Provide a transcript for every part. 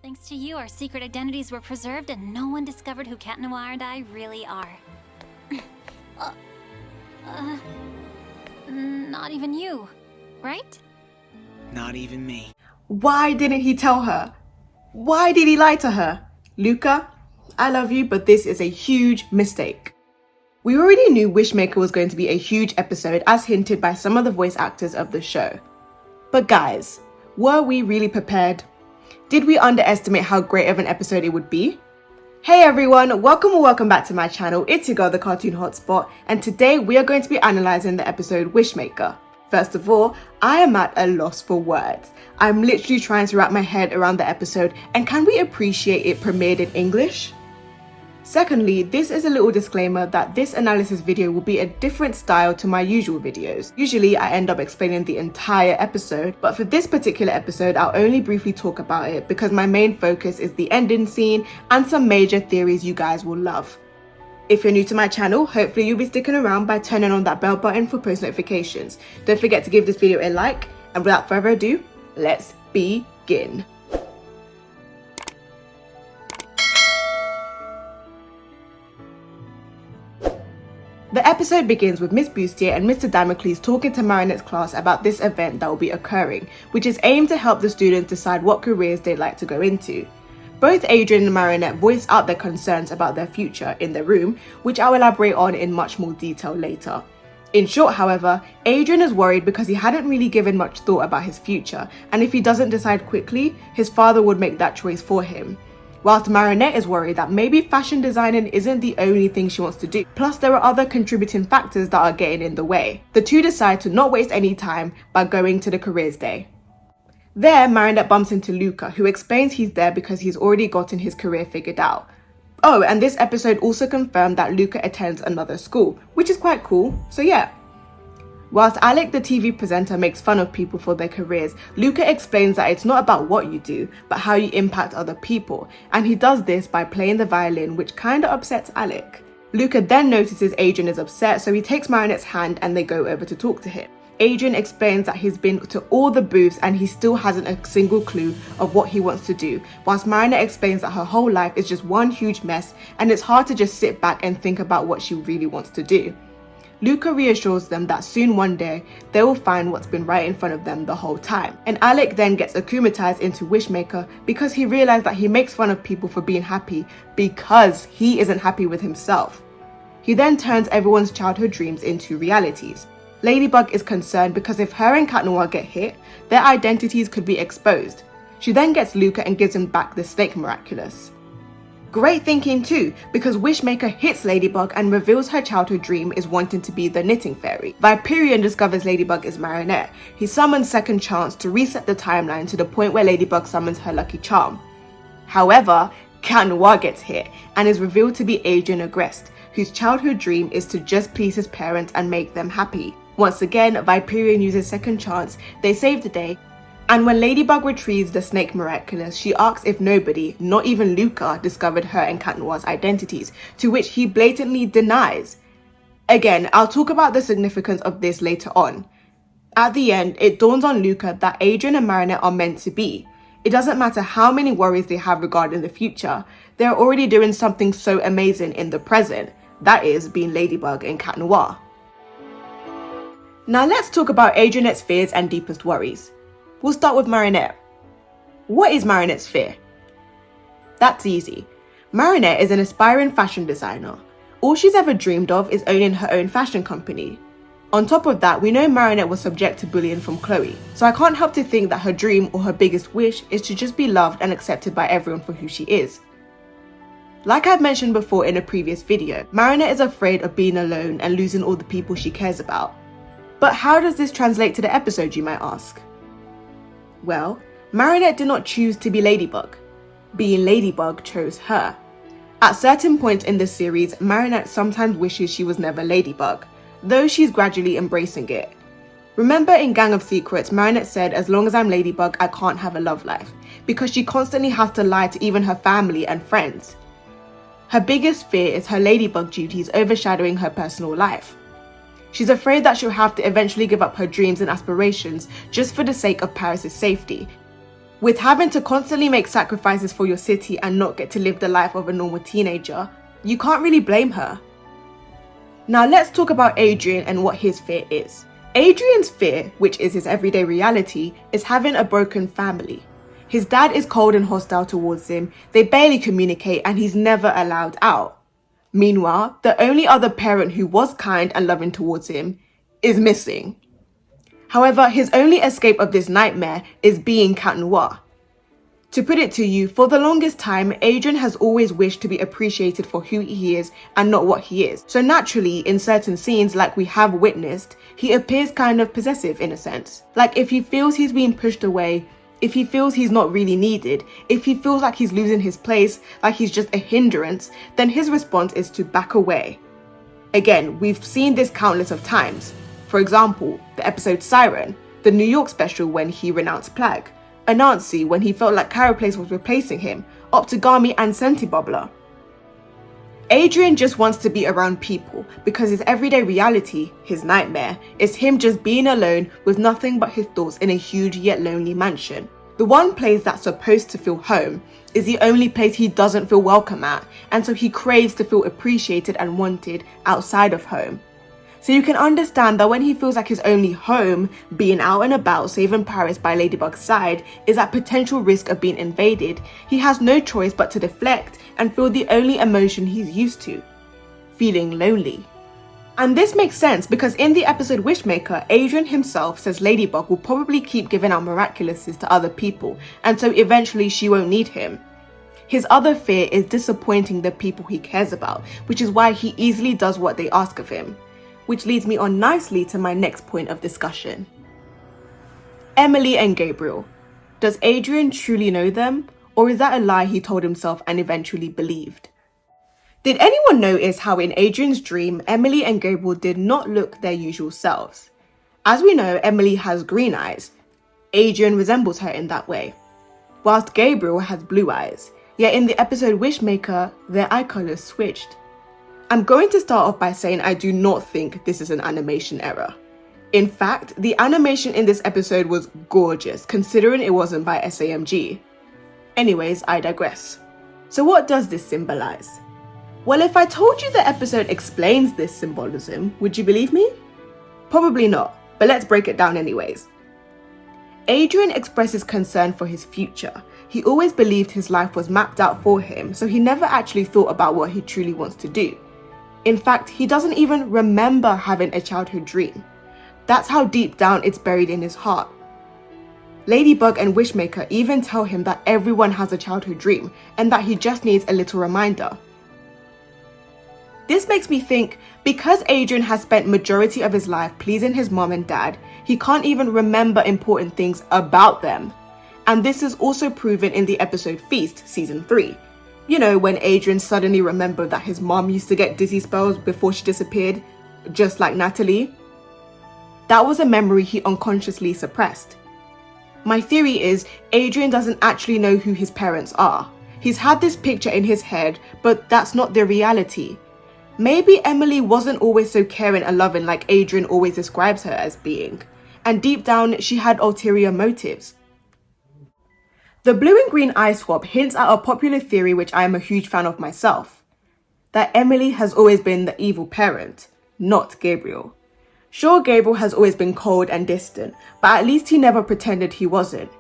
Thanks to you, our secret identities were preserved and no one discovered who Cat Noir and I really are. Not even you, right? Not even me. Why didn't he tell her? Why did he lie to her? Luka, I love you, but this is a huge mistake. We already knew Wishmaker was going to be a huge episode as hinted by some of the voice actors of the show. But guys, were we really prepared? Did we underestimate how great of an episode it would be? Hey everyone, welcome back to my channel. It's your girl, the Cartoon Hotspot, and today we are going to be analysing the episode Wishmaker. First of all, I am at a loss for words. I'm literally trying to wrap my head around the episode, and can we appreciate it premiered in English? Secondly, this is a little disclaimer that this analysis video will be a different style to my usual videos. Usually I end up explaining the entire episode, but for this particular episode I'll only briefly talk about it because my main focus is the ending scene and some major theories you guys will love. If you're new to my channel, hopefully you'll be sticking around by turning on that bell button for post notifications. Don't forget to give this video a like, and without further ado, let's begin. The episode begins with Miss Bustier and Mr. Damocles talking to Marinette's class about this event that will be occurring, which is aimed to help the students decide what careers they'd like to go into. Both Adrien and Marinette voice out their concerns about their future in the room, which I'll elaborate on in much more detail later. In short, however, Adrien is worried because he hadn't really given much thought about his future, and if he doesn't decide quickly, his father would make that choice for him. Whilst Marinette is worried that maybe fashion designing isn't the only thing she wants to do, plus there are other contributing factors that are getting in the way. The two decide to not waste any time by going to the careers day. There, Marinette bumps into Luka, who explains he's there because he's already gotten his career figured out. Oh, and this episode also confirmed that Luka attends another school, which is quite cool, so yeah. Whilst Alec, the TV presenter, makes fun of people for their careers, Luka explains that it's not about what you do, but how you impact other people, and he does this by playing the violin, which kinda upsets Alec. Luka then notices Adrien is upset, so he takes Marinette's hand and they go over to talk to him. Adrien explains that he's been to all the booths and he still hasn't a single clue of what he wants to do, whilst Marinette explains that her whole life is just one huge mess and it's hard to just sit back and think about what she really wants to do. Luka reassures them that soon one day they will find what's been right in front of them the whole time. And Alec then gets akumatized into Wishmaker because he realized that he makes fun of people for being happy because he isn't happy with himself. He then turns everyone's childhood dreams into realities. Ladybug is concerned because if her and Cat Noir get hit, their identities could be exposed. She then gets Luka and gives him back the snake miraculous. Great thinking too, because Wishmaker hits Ladybug and reveals her childhood dream is wanting to be the knitting fairy. Viperion discovers Ladybug is Marinette. He summons Second Chance to reset the timeline to the point where Ladybug summons her lucky charm. However, Cat Noir gets hit and is revealed to be Adrien Agreste, whose childhood dream is to just please his parents and make them happy. Once again, Viperion uses Second Chance, they save the day, and when Ladybug retrieves the snake miraculous, she asks if nobody, not even Luka, discovered her and Cat Noir's identities, to which he blatantly denies. Again, I'll talk about the significance of this later on. At the end, it dawns on Luka that Adrien and Marinette are meant to be. It doesn't matter how many worries they have regarding the future, they're already doing something so amazing in the present, that is, being Ladybug and Cat Noir. Now let's talk about Adrienette's fears and deepest worries. We'll start with Marinette. What is Marinette's fear? That's easy. Marinette is an aspiring fashion designer. All she's ever dreamed of is owning her own fashion company. On top of that, we know Marinette was subject to bullying from Chloe, so I can't help to think that her dream or her biggest wish is to just be loved and accepted by everyone for who she is. Like I've mentioned before in a previous video, Marinette is afraid of being alone and losing all the people she cares about. But how does this translate to the episode, you might ask? Well, Marinette did not choose to be Ladybug. Being Ladybug chose her. At certain points in the series, Marinette sometimes wishes she was never Ladybug, though she's gradually embracing it. Remember in Gang of Secrets, Marinette said, as long as I'm Ladybug, I can't have a love life, because she constantly has to lie to even her family and friends. Her biggest fear is her Ladybug duties overshadowing her personal life. She's afraid that she'll have to eventually give up her dreams and aspirations just for the sake of Paris's safety, With having to constantly make sacrifices for your city and not get to live the life of a normal teenager, you can't really blame her. Now let's talk about Adrien and what his fear is. Adrien's fear, which is his everyday reality, is having a broken family. His dad is cold and hostile towards him, they barely communicate, and he's never allowed out. Meanwhile, the only other parent who was kind and loving towards him is missing. However, his only escape of this nightmare is being Cat Noir. To put it to you, for the longest time, Adrien has always wished to be appreciated for who he is and not what he is. So naturally, in certain scenes like we have witnessed, he appears kind of possessive in a sense. Like if he feels he's being pushed away, if he feels he's not really needed, if he feels like he's losing his place, like he's just a hindrance, then his response is to back away. Again, we've seen this countless of times. For example, the episode Siren, the New York special when he renounced Plague, Anansi when he felt like Carapace was replacing him, Optigami and Sentibubbler. Adrien just wants to be around people because his everyday reality, his nightmare, is him just being alone with nothing but his thoughts in a huge yet lonely mansion. The one place that's supposed to feel home is the only place he doesn't feel welcome at, and so he craves to feel appreciated and wanted outside of home. So you can understand that when he feels like his only home, being out and about saving Paris by Ladybug's side, is at potential risk of being invaded, he has no choice but to deflect and feel the only emotion he's used to, feeling lonely. And this makes sense because in the episode Wishmaker, Adrien himself says Ladybug will probably keep giving out miraculouses to other people, and so eventually she won't need him. His other fear is disappointing the people he cares about, which is why he easily does what they ask of him. Which leads me on nicely to my next point of discussion. Emilie and Gabriel. Does Adrien truly know them, or is that a lie he told himself and eventually believed? Did anyone notice how in Adrien's dream, Emilie and Gabriel did not look their usual selves? As we know, Emilie has green eyes. Adrien resembles her in that way, whilst Gabriel has blue eyes. Yet in the episode Wishmaker, their eye colours switched. I'm going to start off by saying I do not think this is an animation error. In fact, the animation in this episode was gorgeous, considering it wasn't by SAMG. Anyways, I digress. So what does this symbolize? Well, if I told you the episode explains this symbolism, would you believe me? Probably not, but let's break it down anyways. Adrien expresses concern for his future. He always believed his life was mapped out for him, so he never actually thought about what he truly wants to do. In fact, he doesn't even remember having a childhood dream. That's how deep down it's buried in his heart. Ladybug and Wishmaker even tell him that everyone has a childhood dream and that he just needs a little reminder. This makes me think, because Adrien has spent majority of his life pleasing his mom and dad, he can't even remember important things about them. And this is also proven in the episode Feast, season 3. You know, when Adrien suddenly remembered that his mom used to get dizzy spells before she disappeared, just like Natalie. That was a memory he unconsciously suppressed. My theory is Adrien doesn't actually know who his parents are. He's had this picture in his head, but that's not the reality. Maybe Emilie wasn't always so caring and loving like Adrien always describes her as being, and deep down she had ulterior motives. The blue and green eye swap hints at a popular theory which I am a huge fan of myself, that Emilie has always been the evil parent, not Gabriel. Sure, Gabriel has always been cold and distant, but at least he never pretended he wasn't.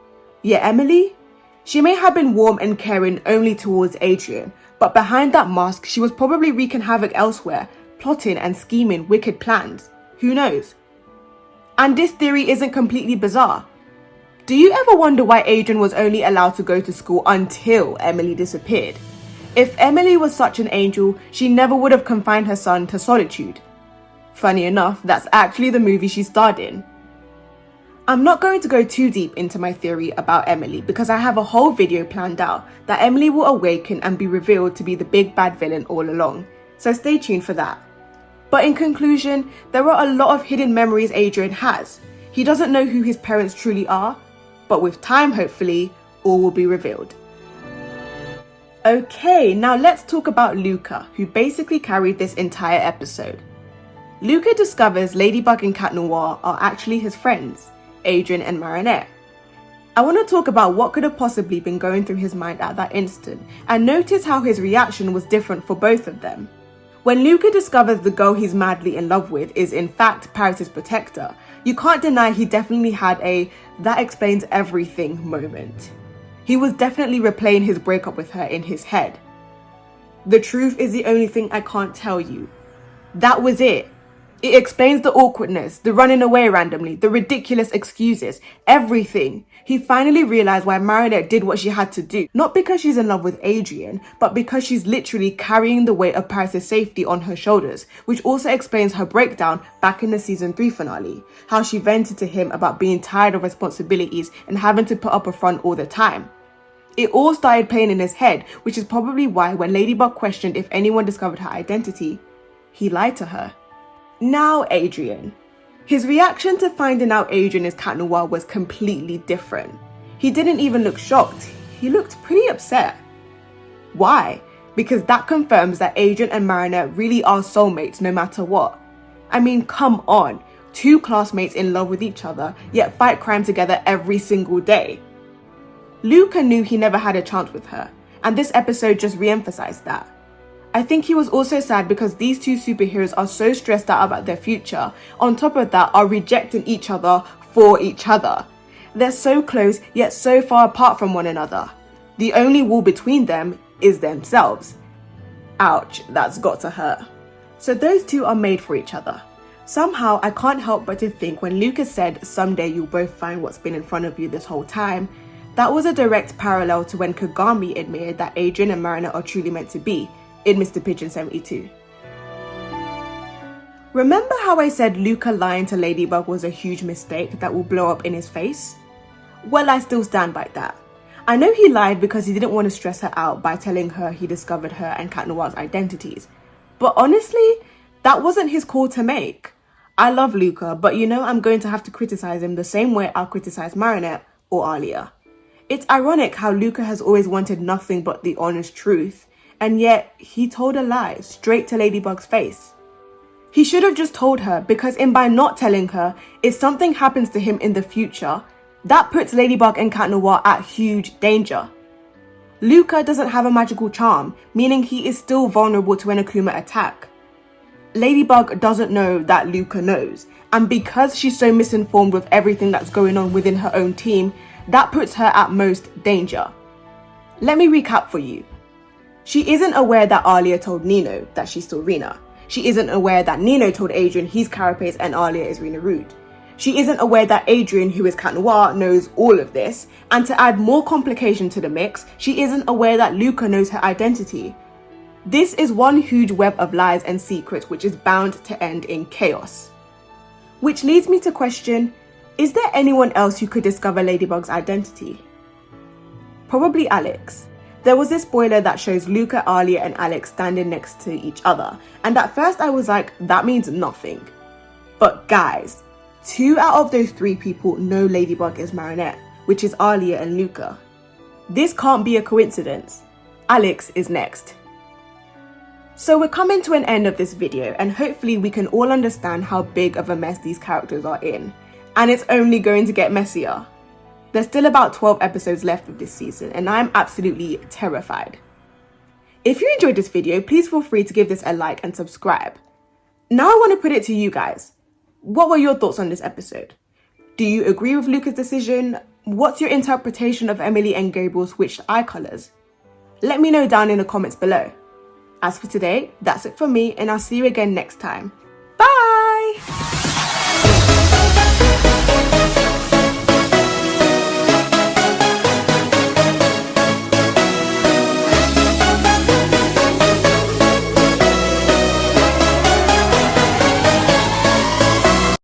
Yet Emilie? She may have been warm and caring only towards Adrien, but behind that mask she was probably wreaking havoc elsewhere, plotting and scheming wicked plans. Who knows? And this theory isn't completely bizarre. Do you ever wonder why Adrien was only allowed to go to school until Emilie disappeared? If Emilie was such an angel, she never would have confined her son to solitude. Funny enough, that's actually the movie she starred in. I'm not going to go too deep into my theory about Emilie because I have a whole video planned out that Emilie will awaken and be revealed to be the big bad villain all along, so stay tuned for that. But in conclusion, there are a lot of hidden memories Adrien has. He doesn't know who his parents truly are, but with time, hopefully, all will be revealed. Okay, now let's talk about Luka, who basically carried this entire episode. Luka discovers Ladybug and Cat Noir are actually his friends, Adrien and Marinette. I want to talk about what could have possibly been going through his mind at that instant, and notice how his reaction was different for both of them. When Luka discovers the girl he's madly in love with is in fact Paris' protector, you can't deny he definitely had a "that explains everything" moment. He was definitely replaying his breakup with her in his head. The truth is the only thing I can't tell you. That was it. It explains the awkwardness, the running away randomly, the ridiculous excuses, everything. He finally realized why Marinette did what she had to do. Not because she's in love with Adrien, but because she's literally carrying the weight of Paris' safety on her shoulders, which also explains her breakdown back in the season 3 finale. How she vented to him about being tired of responsibilities and having to put up a front all the time. It all started playing in his head, which is probably why when Ladybug questioned if anyone discovered her identity, he lied to her. Now Adrien. His reaction to finding out Adrien is Cat Noir was completely different. He didn't even look shocked, he looked pretty upset. Why? Because that confirms that Adrien and Marinette really are soulmates no matter what. I mean, come on, 2 classmates in love with each other, yet fight crime together every single day. Luka knew he never had a chance with her, and this episode just re-emphasized that. I think he was also sad because these 2 superheroes are so stressed out about their future, on top of that are rejecting each other for each other. They're so close yet so far apart from one another. The only wall between them is themselves. Ouch, that's got to hurt. So those 2 are made for each other. Somehow I can't help but to think when Luka said someday you'll both find what's been in front of you this whole time, that was a direct parallel to when Kagami admitted that Adrien and Marinette are truly meant to be, in Mr. Pigeon 72. Remember how I said Luka lying to Ladybug was a huge mistake that will blow up in his face? Well, I still stand by that. I know he lied because he didn't want to stress her out by telling her he discovered her and Cat Noir's identities. But honestly, that wasn't his call to make. I love Luka, but you know I'm going to have to criticize him the same way I'll criticize Marinette or Alia. It's ironic how Luka has always wanted nothing but the honest truth, and yet he told a lie straight to Ladybug's face. He should have just told her, because by not telling her, if something happens to him in the future, that puts Ladybug and Cat Noir at huge danger. Luka doesn't have a magical charm, meaning he is still vulnerable to an Akuma attack. Ladybug doesn't know that Luka knows, and because she's so misinformed with everything that's going on within her own team, that puts her at most danger. Let me recap for you. She isn't aware that Alia told Nino that she's still Rena. She isn't aware that Nino told Adrien he's Carapace and Alia is Rena Rude. She isn't aware that Adrien, who is Cat Noir, knows all of this. And to add more complication to the mix, she isn't aware that Luka knows her identity. This is one huge web of lies and secrets which is bound to end in chaos. Which leads me to question, is there anyone else who could discover Ladybug's identity? Probably Alex. There was this spoiler that shows Luka, Alia and Alex standing next to each other, and at first I was like, that means nothing. But guys, 2 out of those 3 people know Ladybug is Marinette, which is Alia and Luka. This can't be a coincidence. Alex is next. So we're coming to an end of this video, and hopefully we can all understand how big of a mess these characters are in. And it's only going to get messier. There's still about 12 episodes left of this season, and I'm absolutely terrified. If you enjoyed this video, please feel free to give this a like and subscribe. Now I want to put it to you guys. What were your thoughts on this episode? Do you agree with Luka's decision? What's your interpretation of Emilie and Gabriel switched eye colours? Let me know down in the comments below. As for today, that's it from me, and I'll see you again next time. Bye!